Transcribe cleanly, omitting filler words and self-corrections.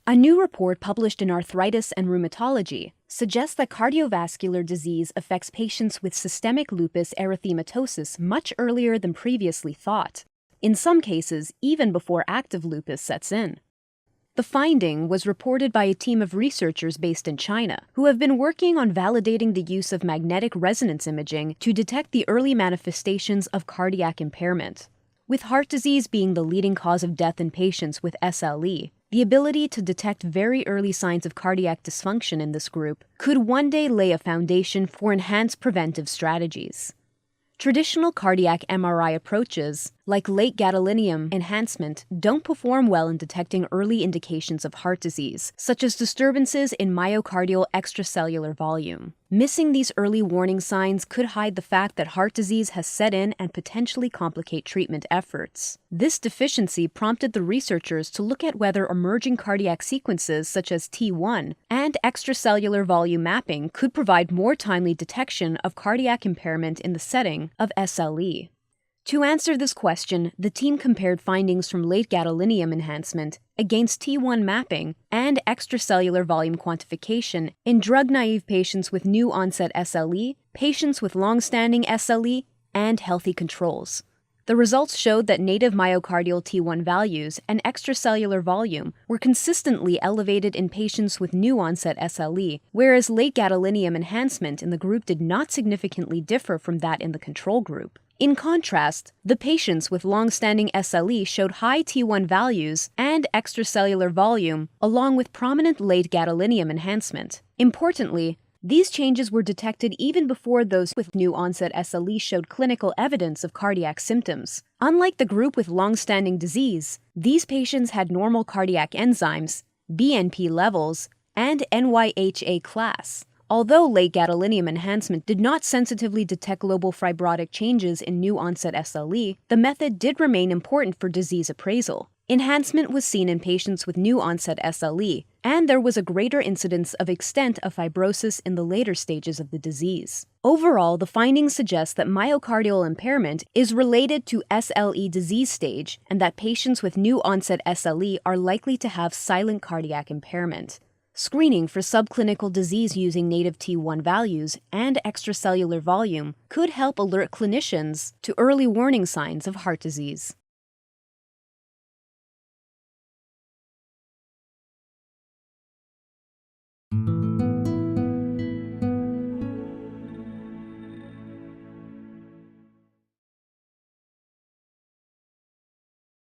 A new report published in Arthritis and Rheumatology suggests that cardiovascular disease affects patients with systemic lupus erythematosus much earlier than previously thought, in some cases even before active lupus sets in. The finding was reported by a team of researchers based in China who have been working on validating the use of magnetic resonance imaging to detect the early manifestations of cardiac impairment. With heart disease being the leading cause of death in patients with SLE, the ability to detect very early signs of cardiac dysfunction in this group could one day lay a foundation for enhanced preventive strategies. Traditional cardiac MRI approaches, like late gadolinium enhancement, don't perform well in detecting early indications of heart disease, such as disturbances in myocardial extracellular volume. Missing these early warning signs could hide the fact that heart disease has set in and potentially complicate treatment efforts. This deficiency prompted the researchers to look at whether emerging cardiac sequences such as T1 and extracellular volume mapping could provide more timely detection of cardiac impairment in the setting of SLE. To answer this question, the team compared findings from late gadolinium enhancement against T1 mapping and extracellular volume quantification in drug-naive patients with new-onset SLE, patients with long-standing SLE, and healthy controls. The results showed that native myocardial T1 values and extracellular volume were consistently elevated in patients with new-onset SLE, whereas late gadolinium enhancement in the group did not significantly differ from that in the control group. In contrast, the patients with long-standing SLE showed high T1 values and extracellular volume, along with prominent late gadolinium enhancement. Importantly, these changes were detected even before those with new-onset SLE showed clinical evidence of cardiac symptoms. Unlike the group with long-standing disease, these patients had normal cardiac enzymes, BNP levels, and NYHA class. Although late gadolinium enhancement did not sensitively detect global fibrotic changes in new-onset SLE, the method did remain important for disease appraisal. Enhancement was seen in patients with new-onset SLE, and there was a greater incidence of extent of fibrosis in the later stages of the disease. Overall, the findings suggest that myocardial impairment is related to SLE disease stage and that patients with new-onset SLE are likely to have silent cardiac impairment. Screening for subclinical disease using native T1 values and extracellular volume could help alert clinicians to early warning signs of heart disease.